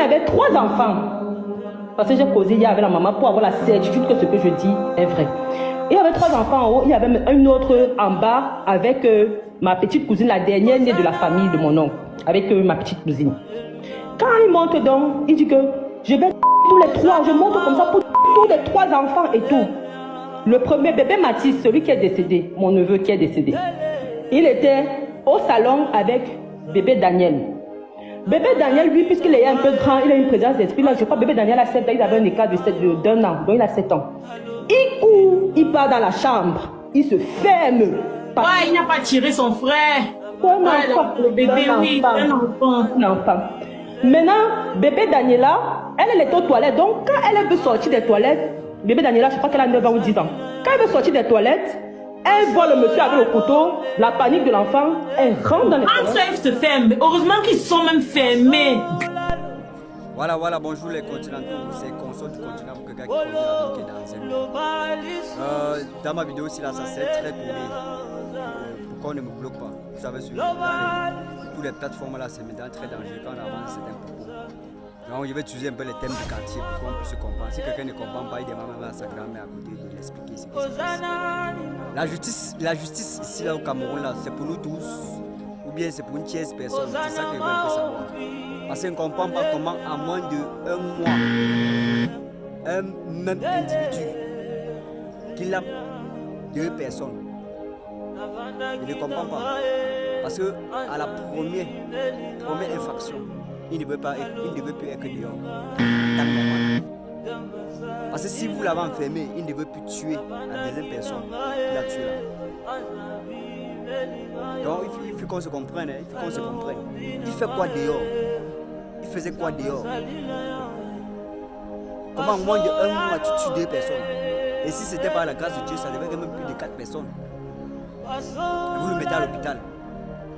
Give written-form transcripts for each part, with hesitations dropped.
avait 3 enfants. Parce que j'ai causé hier avec la maman pour avoir la certitude que ce que je dis est vrai. Il y avait 3 enfants en haut, il y avait un autre en bas avec ma petite cousine, la dernière née de la famille de mon oncle, avec ma petite cousine. Quand il monte donc, il dit que je vais tous les 3, je monte comme ça pour tous les 3 enfants et tout. Le premier bébé Mathis, celui qui est décédé, mon neveu qui est décédé, il était au salon avec bébé Daniel. Bébé Daniel, lui, puisqu'il est un peu grand, il a une présence d'esprit. Là, je crois que bébé Daniel a 7 ans, il avait un écart d'un an, donc il a 7 ans. Il court, il part dans la chambre, il se ferme. Ouais, il n'a pas tiré son frère. Le bébé, oui, un enfant. Maintenant, bébé Daniela, elle est aux toilettes. Donc, quand elle veut sortir des toilettes, bébé Daniela, je crois qu'elle a 9 ans ou 10 ans. Quand elle veut sortir des toilettes, elle voit le monsieur avec le couteau, la panique de l'enfant, elle rentre dans les toilettes. Entre elles se ferment. Heureusement qu'ils sont même fermés. Voilà, bonjour les continentaux, c'est Console du continent pour quelqu'un qui conduit la vie dans un. Dans ma vidéo, là, ça c'est très cool. Pourquoi on ne me bloque pas? Vous savez, sur toutes les plateformes là, c'est maintenant très dangereux quand on avance certains propos. Donc, je vais utiliser un peu les thèmes du quartier pour qu'on puisse se comprendre. Si quelqu'un ne comprend pas, il demande même à sa grand-mère à côté de l'expliquer ce qui se passe. La justice ici là au Cameroun, là, c'est pour nous tous, ou bien c'est pour une tierce personne. C'est ça que je veux un peu savoir. Parce qu'on ne comprend pas comment, à moins de 1 mois, un même individu qu'il a 2 personnes. Il ne comprend pas. Parce que à la première infraction, il ne veut plus être dehors. Parce que si vous l'avez enfermé, il ne veut plus tuer la deuxième personne qu'il a tué là. Donc il faut qu'on se comprenne, Il fait quoi dehors? Il faisait quoi dehors? Comment en moins de 1 mois tu tues 2 personnes? Et si c'était par la grâce de Dieu, ça devait être même plus de 4 personnes. Vous le mettez à l'hôpital.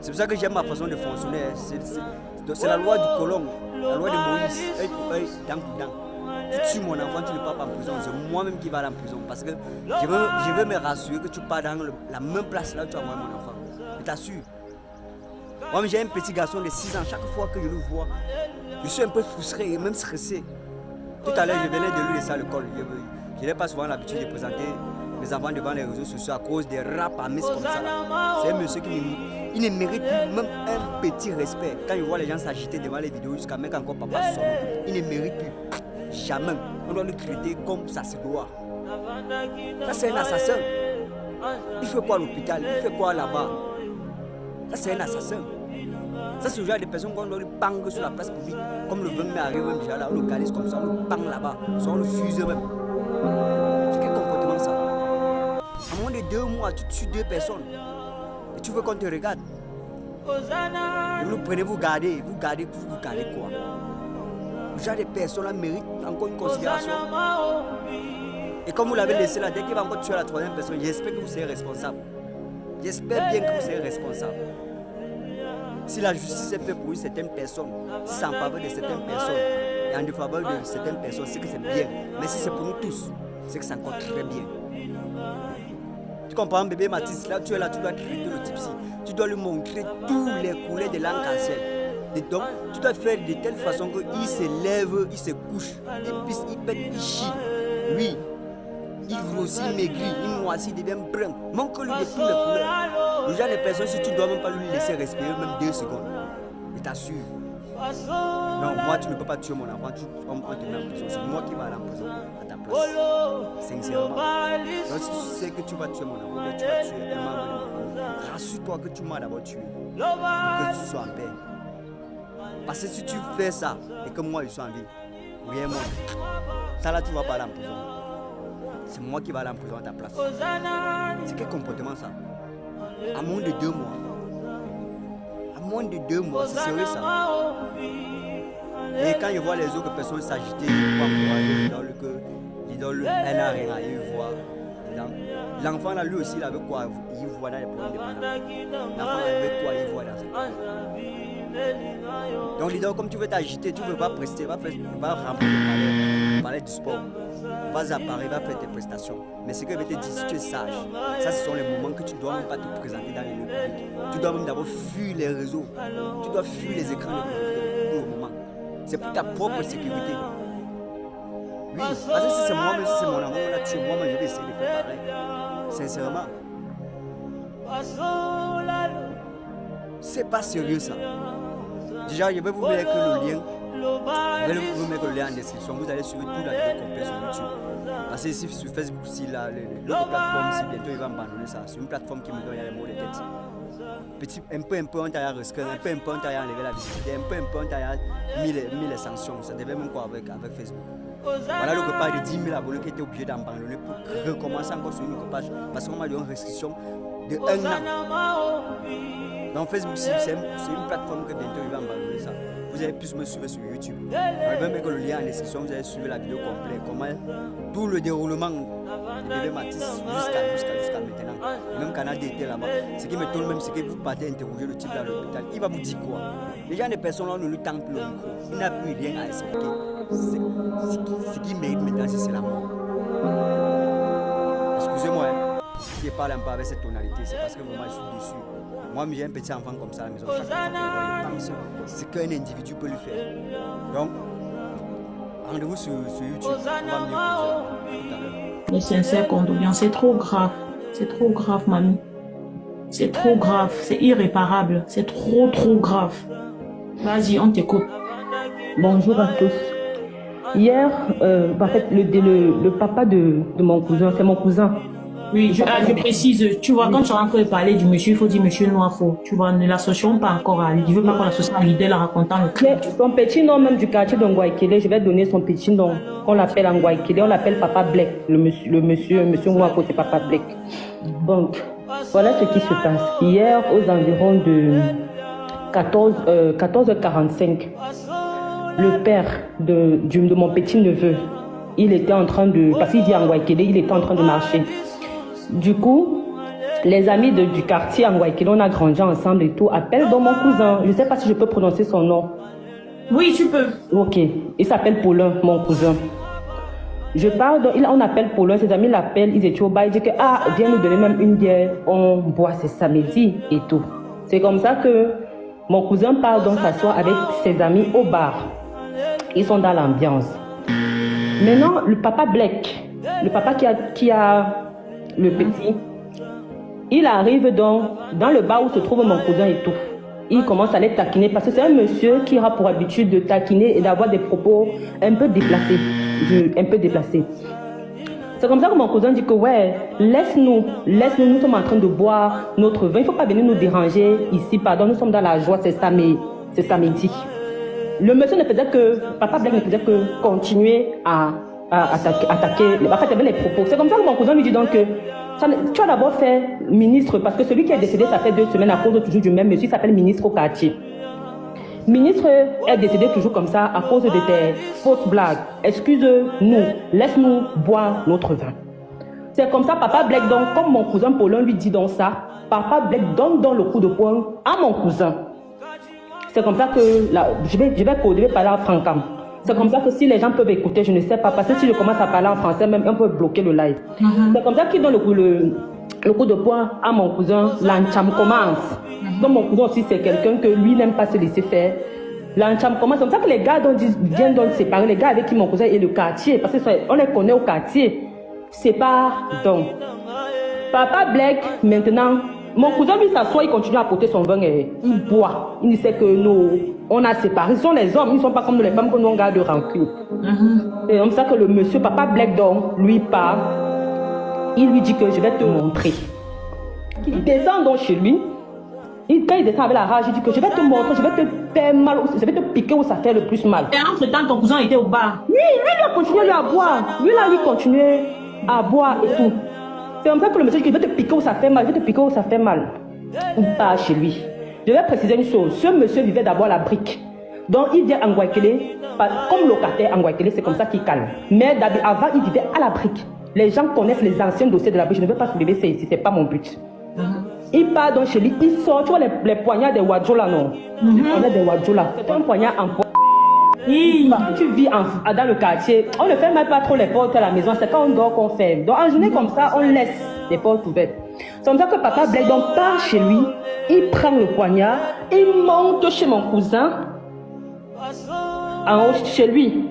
C'est pour ça que j'aime ma façon de fonctionner. C'est la loi du colon, la loi de Moïse, œil pour œil, dent pour dent. Tu tues mon enfant, tu ne pars pas en prison. C'est moi-même qui vais aller en prison. Parce que je veux me rassurer que tu pars dans la même place là où tu as envoyé mon enfant. Je t'assure. Moi, j'ai un petit garçon de 6 ans. Chaque fois que je le vois, je suis un peu frustré et même stressé. Tout à l'heure, je venais de lui laisser à l'école. Je n'ai pas souvent l'habitude de présenter mes enfants devant les réseaux sociaux à cause des rap à miss comme ça. C'est un monsieur qui ne mérite plus même un petit respect. Quand je vois les gens s'agiter devant les vidéos jusqu'à mettre encore papa sur son nom, il ne mérite plus. Jamais. On doit le traiter comme ça se doit. Ça, c'est un assassin. Il fait quoi à l'hôpital? Il fait quoi là-bas? Ça, c'est un assassin. Ça, c'est le genre de personnes qu'on doit le bang sur la place publique. Comme le 20 mai arrive, même déjà là, on le calise comme ça, on le bang là-bas. On le fuse même. C'est quel comportement ça? À moins de 2 mois, tu tues 2 personnes. Et tu veux qu'on te regarde. Et vous le prenez, vous gardez quoi? Ce genre de personnes là méritent encore une considération. Et comme vous l'avez laissé là, dès qu'il va encore tuer la 3e personne, j'espère que vous serez responsable. J'espère bien que vous serez responsable. Si la justice est faite pour une certaine personne, si c'est en faveur de certaines personnes et en défaveur de certaines personnes, c'est que c'est bien. Mais si c'est pour nous tous, c'est que c'est encore très bien. Tu comprends, bébé Mathis, là tu es là, tu dois traiter le type-ci. Tu dois lui montrer tous les couleurs de l'arc-en-ciel. Et donc, tu dois faire de telle façon qu'il se lève, il se couche, il pisse, il pète, il chie. Oui. Il grossit, il maigrit, il noircit, il devient brun. Manque-lui de toutes les couleurs. Le genre de personnes, si tu ne dois même pas lui laisser respirer même 2 secondes, je t'assure. Non, moi tu ne peux pas tuer mon enfant, on te met en prison. C'est moi qui vais aller en prison à ta place. Sincèrement. Donc si tu sais que tu vas tuer mon enfant, tu vas tuer un membre de ma famille, rassure-toi que tu m'as d'abord tué. Pour que tu sois en paix. Parce que si tu fais ça et que moi je suis en vie, rien moi. Ça là tu vas pas aller en prison. C'est moi qui vais aller en prison à ta place. C'est quel comportement ça? À moins de 2 mois. À moins de 2 mois, c'est sérieux ça. Et quand je vois les autres personnes s'agiter, l'idole, elle n'a rien à y voir. L'enfant là, lui aussi, il avait quoi? Il voit dans les problèmes de parents. L'enfant avait quoi? Il voit dans ses problèmes. Donc l'idole, comme tu veux t'agiter, tu ne veux pas prester, va remplir le palais du sport. Vas à Paris, va faire tes prestations. Mais ce que je vais te dire, si tu es sage, ça ce sont les moments que tu ne dois même pas te présenter dans les lieux publics. Tu dois même d'abord fuir les réseaux. Tu dois fuir les écrans pour le moment. C'est pour ta propre sécurité. Oui, parce que si c'est moi-même, si c'est mon amour, on a tué moi-même, je vais essayer de faire pareil. Sincèrement. C'est pas sérieux ça. Déjà, je vais vous mettre le lien. Je vais vous mettre le lien en description. Vous allez suivre toute la vidéo complète sur YouTube. Parce que ici sur Facebook, si l'autre plateforme, si bientôt il va abandonner ça, c'est une plateforme qui me donne les mots de tête. Petit, un peu, on t'a restreint, un peu, on t'a enlevé la visibilité, un peu, on t'a mis les sanctions. Ça devait même quoi avec Facebook. Voilà le repas de 10 000 abonnés qui étaient obligés d'abandonner pour recommencer encore sur une page parce qu'on m'a donné une restriction de 1 an. Donc Facebook, c'est une plateforme que bientôt il va abandonner ça. Vous allez plus me suivre sur YouTube. Je vais mettre le lien en description, vous allez suivre la vidéo complète, comment tout le déroulement de bébé Matisse jusqu'à maintenant. Et même Canal était là-bas. Ce qui me tourne même, c'est que vous partez interroger le type à l'hôpital. Il va vous dire quoi? Les gens, des personnes là, ne lui tendent plus le micro. Il n'a plus rien à expliquer. Ce qui mérite maintenant, c'est la mort. Excusez-moi, hein. Si je parle un peu avec cette tonalité, c'est parce que vraiment je suis déçu. Moi, j'ai un petit enfant comme ça à la maison. Chaque fois qu'il pense, c'est qu'un individu peut lui faire. Donc, rendez-vous sur YouTube. On va mieux tout à l'heure. Les sincères condoléances, c'est trop grave. C'est trop grave, mamie. C'est trop grave. C'est irréparable. C'est trop grave. Vas-y, on t'écoute. Bonjour à tous. Hier, en fait, le papa de mon cousin, c'est mon cousin. Oui, je précise, tu vois, quand tu es en train de parler du monsieur, il faut dire monsieur Noirfo. Tu vois, ne l'associons pas encore à lui. Je ne veux pas qu'on l'associe à l'idée en racontant le Mais son petit nom même du quartier de Ngouaikele, je vais donner son petit nom. On l'appelle Ngouaikele, on l'appelle Papa Black. Le monsieur Noirfo, c'est Papa Black. Donc, voilà ce qui se passe. Hier, aux environs de 14h45, le père de mon petit neveu, il était en train de, parce qu'il dit Ngouaikele, il était en train de marcher. Du coup, les amis du quartier Ngouaikele, on a grandi ensemble et tout, appellent donc mon cousin. Je ne sais pas si je peux prononcer son nom. Oui, tu peux. Ok, il s'appelle Paulin, mon cousin. Je parle, on appelle Paulin, ses amis l'appellent, ils étaient au bar, ils disent que, viens nous donner même une bière, on boit, c'est samedi et tout. C'est comme ça que mon cousin part donc s'asseoir avec ses amis au bar. Ils sont dans l'ambiance. Maintenant, le papa Black, le papa qui a le petit, il arrive donc dans le bar où se trouve mon cousin et tout. Il commence à les taquiner parce que c'est un monsieur qui a pour habitude de taquiner et d'avoir des propos un peu déplacés. C'est comme ça que mon cousin dit que ouais, laisse-nous, nous sommes en train de boire notre vin. Il ne faut pas venir nous déranger ici, pardon, nous sommes dans la joie, c'est samedi. Le monsieur ne faisait que, papa Black ne faisait que continuer à attaquer. En fait, il y avait les propos. C'est comme ça que mon cousin lui dit donc que tu as d'abord fait ministre, parce que celui qui est décédé, ça fait 2 semaines à cause toujours du même monsieur, il s'appelle ministre au quartier. Ministre est décédé toujours comme ça à cause de tes fausses blagues. Excuse-nous, laisse-nous boire notre vin. C'est comme ça, papa Black, donc, comme mon cousin Paulin lui dit donc ça, papa Black donne dans le coup de poing à mon cousin. C'est comme ça que, là, je vais parler en francam. C'est comme ça que si les gens peuvent écouter, je ne sais pas, parce que si je commence à parler en français, même on peut bloquer le live. C'est comme ça qu'il donne le coup de poing à mon cousin, l'encham commence. Donc mon cousin aussi, c'est quelqu'un que lui n'aime pas se laisser faire. L'encham commence, c'est comme ça que les gars viennent donc séparer, les gars avec qui mon cousin est le quartier, parce qu'on les connaît au quartier. C'est pas donc. Papa Black, maintenant, mon cousin lui s'assoit, il continue à porter son vin et il boit. Il sait que nous, on a séparé. Ce sont les hommes, ils ne sont pas comme nous les femmes que nous on garde de rancune. C'est comme ça que le monsieur, papa Black, donc, lui parle. Il lui dit que je vais te montrer. Il descend donc chez lui. Quand il descend avec la rage, il dit que je vais te montrer, je vais te faire mal, je vais te piquer où ça fait le plus mal. Et entre-temps, ton cousin était au bar. Oui, lui, il a continué à boire. Lui, il continué à boire et tout. C'est comme ça que le monsieur dit que je vais te piquer où ça fait mal, je vais te piquer où ça fait mal. Il part chez lui. Je vais préciser une chose. Ce monsieur vivait d'abord à la brique. Donc il vient à Ngouaikele, comme locataire à Ngouaikele, c'est comme ça qu'il calme. Mais avant, il vivait à la brique. Les gens connaissent les anciens dossiers de la brique. Je ne veux pas soulever ça ici, ce n'est pas mon but. Il part donc chez lui, il sort, tu vois les poignards des Wadjola, non? Les poignards des Wadjola. C'est un poignard en poids. Quand tu vis dans le quartier, on ne ferme pas trop les portes à la maison, c'est quand on dort qu'on ferme. Donc en journée comme ça, on laisse les portes ouvertes. C'est comme ça que papa Black donc part chez lui, il prend le poignard, il monte chez mon cousin. en haut chez lui.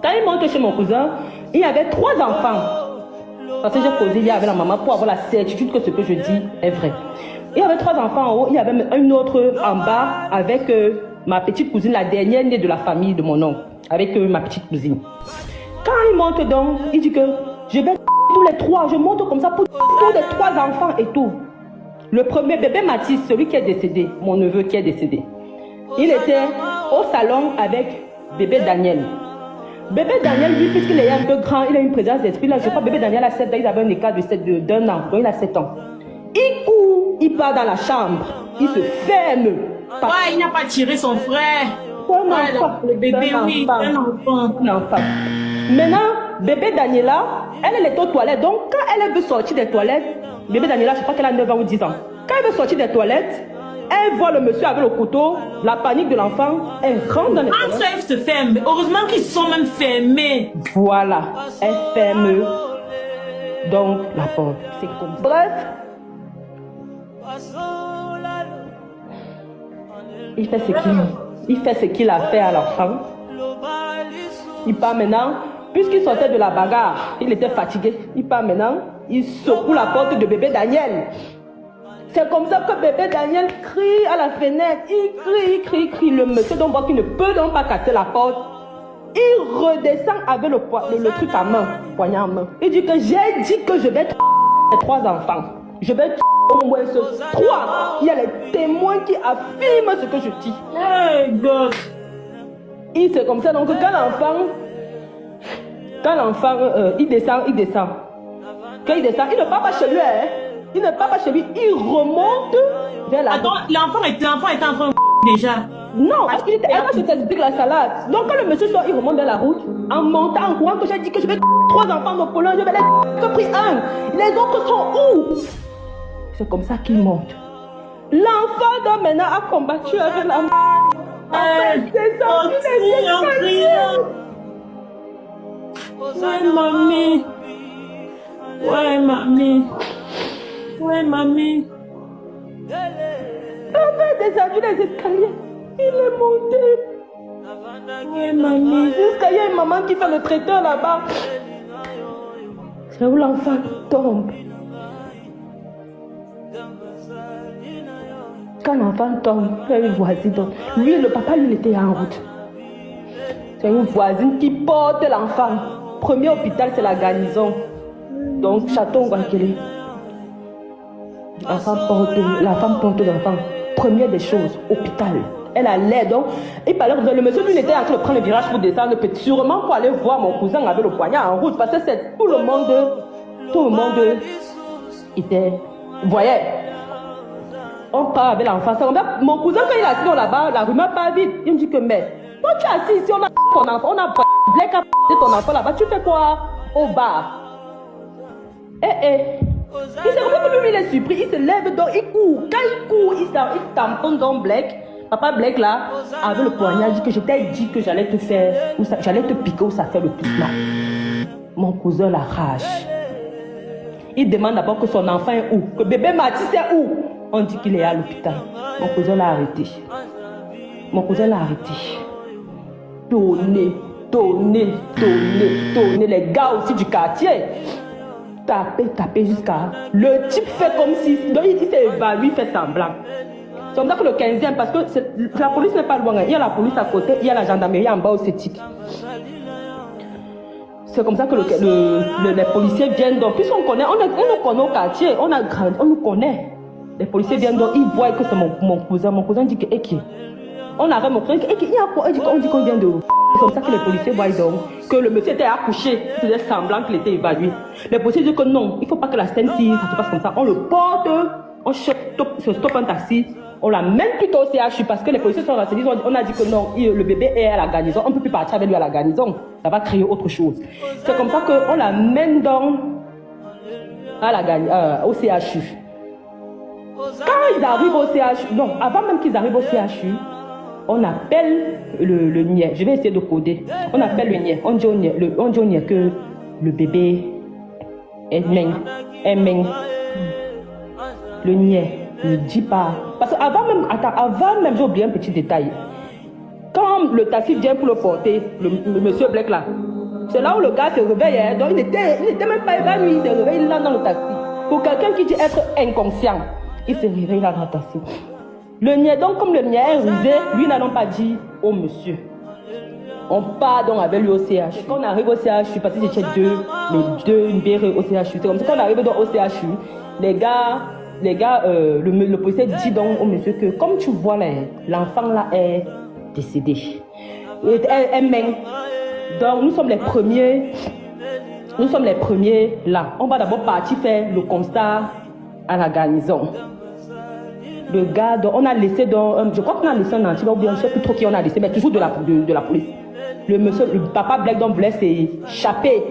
Quand il monte chez mon cousin, il y avait 3 enfants. Parce que j'ai causé hier avec la maman pour avoir la certitude que ce que je dis est vrai. Il y avait 3 enfants en haut, il y avait une autre en bas avec ma petite cousine, la dernière née de la famille de mon oncle, avec ma petite cousine. Quand il monte donc, il dit que je vais tous les 3, je monte comme ça pour tous les 3 enfants et tout. Le premier bébé Mathis, celui qui est décédé, mon neveu qui est décédé, il était au salon avec bébé Daniel. Bébé Daniel, lui, puisqu'il est un peu grand, il a une présence d'esprit. Là, je crois que bébé Daniel a 7 ans, il avait un écart d'un an, donc il a 7 ans. Il court, il part dans la chambre, il se ferme. Ouais, il n'a pas tiré son frère. Le bébé, oui, un enfant. Maintenant, bébé Daniela, elle est aux toilettes. Donc, quand elle veut sortir des toilettes, bébé Daniela, je crois qu'elle a 9 ans ou 10 ans. Quand elle veut sortir des toilettes, elle voit le monsieur avec le couteau, la panique de l'enfant, elle rentre dans les toilettes. Entre elles se ferment. Heureusement qu'ils sont même fermés. Voilà, elle ferme donc la porte. C'est comme ça. Bref, il fait ce qu'il a fait à l'enfant. Il part maintenant, puisqu'il sortait de la bagarre, il était fatigué. Il part maintenant, il secoue la porte de bébé Daniel. C'est comme ça que bébé Daniel crie à la fenêtre. Il crie. Le monsieur donc voit qu'il ne peut donc pas casser la porte. Il redescend avec le truc à main, poignard en main. Il dit que j'ai dit que je vais tuer les 3 enfants. Je vais tuer au moins 3. Il y a les témoins qui affirment ce que je dis. Hey God. C'est comme ça donc que quand l'enfant il descend. Quand il descend, il ne part pas chez lui. Il ne part pas chez lui, il remonte vers la... Attends, l'enfant était en train de déjà. Non, parce qu'il était... je t'explique la salade. Donc quand le monsieur sort, il remonte vers la route, en montant, en courant, que j'ai dit que je vais 3 enfants au Pologne, je vais les pris un. Les autres sont où? C'est comme ça qu'il monte. L'enfant donc maintenant a combattu avec la... Ouais, mamie. On a descendu les escaliers. Il est monté. Ouais, mamie. Jusqu'à il y a une maman qui fait le traiteur là-bas. C'est où l'enfant tombe. Quand l'enfant tombe, il y a une voisine. Lui, le papa, lui, il était en route. C'est une voisine qui porte l'enfant. Premier hôpital, c'est la garnison. Donc, Château Guankele. La femme porte l'enfant. Première des choses, hôpital. Elle a l'air donc. Il parlait que le monsieur lui était en train de prendre le virage pour descendre, sûrement pour aller voir mon cousin avec le poignard en route. Parce que c'est tout le monde était. Vous voyez, on part avec l'enfant. Mon cousin, quand il est assis là-bas, la rumeur part vite. Il me dit que, mais, toi tu es assis ici, on a ton enfant, on a Black à ton enfant là-bas, tu fais quoi au bar? Il s'est comme lui, il est surpris, il se lève donc, il court. Quand il court, il tamponne dans Black. Papa Black là, avec le poignard, il dit que je t'ai dit que j'allais te faire, j'allais te piquer où ça fait le plus mal. Mon cousin l'arrache. Il demande d'abord que son enfant est où, que bébé Mathis est où. On dit qu'il est à l'hôpital. Mon cousin l'a arrêté. Tonner. Les gars aussi du quartier. Taper jusqu'à... Le type fait comme si... Donc il s'est évalué, il fait semblant. C'est comme ça que le 15e, parce que la police n'est pas loin. Il y a la police à côté, il y a la gendarmerie en bas au CETIC. C'est comme ça que les policiers viennent. Donc, puisqu'on connaît, on nous connaît au quartier, on nous connaît. Les policiers viennent donc, ils voient que c'est mon cousin. Mon cousin dit que... On arrête mon cousin, il y a quoi? On dit qu'on vient de... C'est comme ça que les policiers voient donc que le monsieur était accouché, il faisait semblant qu'il était évalué. Les policiers disent que non, il ne faut pas que la scène si ça se passe comme ça. On le porte, on stoppe un taxi, on l'amène plutôt au CHU parce que les policiers sont renseignés. On a dit que non, le bébé est à la garnison, on ne peut plus partir avec lui à la garnison. Ça va créer autre chose. C'est comme ça qu'on l'amène donc au CHU. Quand ils arrivent au CHU, non, avant même qu'ils arrivent au CHU, on appelle le niais. Je vais essayer de coder. On appelle le niais. On dit au niais que le bébé est meng. Le niais ne dit pas. Parce qu'avant même, j'ai oublié un petit détail. Quand le taxi vient pour le porter, le monsieur Black là, c'est là où le gars se réveille. Hein. Donc il n'était même pas évanoui, il se réveille là dans le taxi. Pour quelqu'un qui dit être inconscient, il se réveille là dans le taxi. Le niais, donc comme le niais est rusé, lui n'a donc pas dit au monsieur. On part donc avec lui au CHU. Quand on arrive au CHU, parce que j'étais deux libérés au CHU, c'est comme ça qu'on arrive donc au CHU. Les gars, le policier dit donc au monsieur que comme tu vois là, l'enfant là est décédé. Elle mène. Donc nous sommes les premiers là. On va d'abord partir faire le constat à la garnison. Le gars, donc, on a laissé je crois qu'on a laissé un anti, ou bien je ne sais plus trop qui on a laissé, mais toujours de la police. Le papa Black donc voulait s'échapper.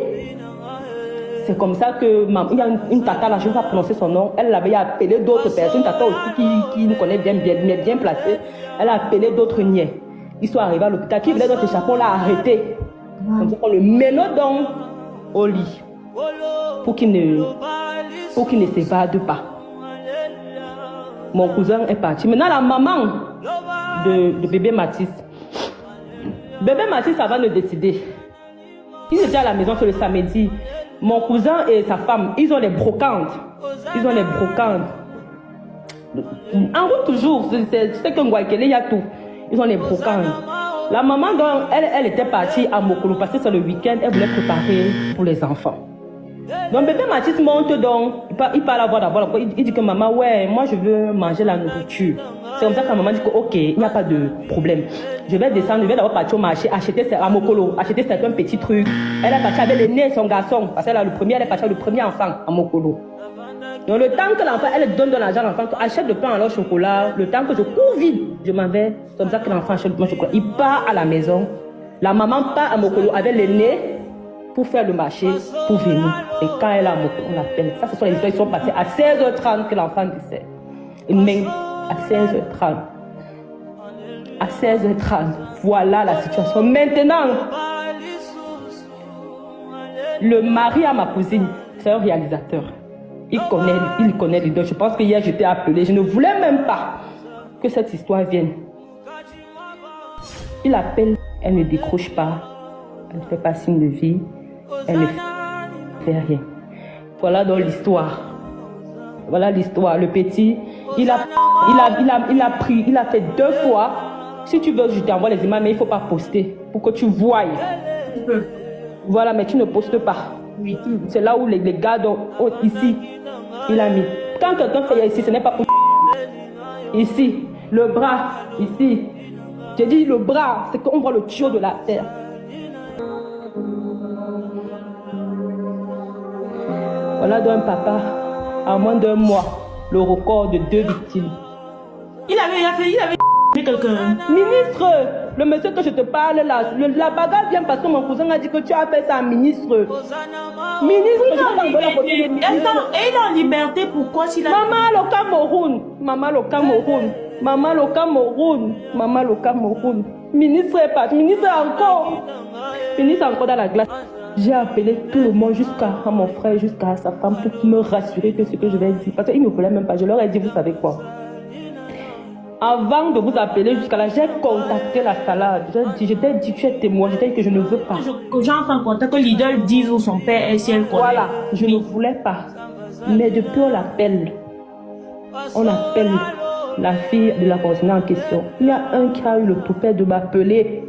C'est comme ça que il y a une tata là, je ne vais pas prononcer son nom, elle avait appelé d'autres personnes, une tata aussi qui nous connaît bien placée. Elle a appelé d'autres niais. Ils sont arrivés à l'hôpital, qui voulait donc s'échapper, on l'a arrêté. Comme ça, on le mène donc au lit pour qu'il ne s'évade pas. Mon cousin est parti. Maintenant, la maman de bébé Mathis. Bébé Mathis, ça va le décider. Ils étaient à la maison sur le samedi. Mon cousin et sa femme, ils ont les brocantes. En route toujours. C'est que Ngouakele, il y a tout. Ils ont les brocantes. La maman, elle était partie à Mokolo parce que c'est le week-end. Elle voulait préparer pour les enfants. Donc bébé Mathis monte donc, il parle à voir d'abord, il dit que maman, ouais, moi je veux manger la nourriture. C'est comme ça que la maman dit que ok, il n'y a pas de problème. Je vais descendre, je vais d'abord partir au marché, acheter à Mokolo, acheter certains petits trucs. Elle est partie avec l'aîné et son garçon, parce qu'elle a elle est partie avec le premier enfant à Mokolo. Donc le temps que l'enfant, elle donne de l'argent à l'enfant, achète le pain à leur chocolat, le temps que je cours vite, je m'en vais, c'est comme ça que l'enfant achète le chocolat. Il part à la maison, la maman part à Mokolo avec l'aîné pour faire le marché, pour venir. Et quand elle a Mokolo, on l'appelle. Ça, ce sont les histoires qui sont passées à 16h30 que l'enfant décède. Et même à 16h30. À 16h30. Voilà la situation. Maintenant, le mari à ma cousine, c'est un réalisateur. Il connaît les deux. Je pense que hier, j'étais appelée. Je ne voulais même pas que cette histoire vienne. Il appelle, elle ne décroche pas. Elle ne fait pas signe de vie. Elle ne fait rien. Voilà donc l'histoire. Voilà l'histoire. Le petit, il a fait 2 fois. Si tu veux, je t'envoie les images, mais il ne faut pas poster pour que tu voies. Voilà, mais tu ne postes pas. Oui. C'est là où les gars, ici, il a mis. Quand quelqu'un fait ici, ce n'est pas pour ici. Le bras, ici. J'ai dit le bras, c'est qu'on voit le tuyau de la terre. Voilà donc un papa, en moins d'1 mois, le record de 2 victimes. Il avait quelqu'un. Ministre, le monsieur que je te parle là, la bagarre vient parce que mon cousin a dit que tu as fait ça, ministre. Ministre, je vais t'envoyer la photo de ministre. Et il est en liberté, pourquoi s'il a... Maman le Cameroun, maman le Cameroun, maman le Cameroun, maman le Cameroun. Ministre est parti, ministre encore dans la glace. J'ai appelé tout le monde jusqu'à mon frère, jusqu'à sa femme pour me rassurer que ce que je vais dire. Parce qu'ils ne voulaient même pas. Je leur ai dit, vous savez quoi? Avant de vous appeler jusqu'à là, j'ai contacté la salade. J'étais dit, tu es témoin. J'étais dit que je ne veux pas. J'entre en contact, que l'idole dise où son père est, si elle connaît. Voilà, je ne voulais pas. Mais depuis, on l'appelle. On appelle la fille de la pensionnaire en question. Il y a un qui a eu le toupet de m'appeler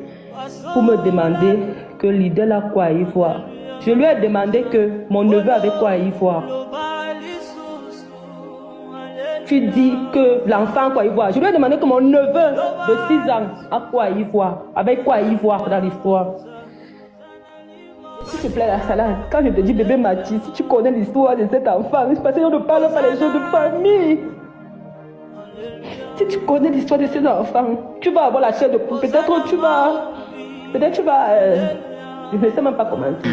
pour me demander que l'idole a quoi à y voir. Je lui ai demandé que mon neveu avait quoi à y voir. Tu dis que l'enfant a quoi à y voir. Je lui ai demandé que mon neveu de 6 ans a quoi à y voir. Avec quoi à y voir dans l'histoire. S'il te plaît, la salade, quand je te dis bébé Mathis, si tu connais l'histoire de cet enfant, c'est parce qu'on ne parle pas les choses de famille. Si tu connais l'histoire de ces enfants, tu vas avoir la chair de poule. Peut-être tu vas... je ne sais même pas comment dire.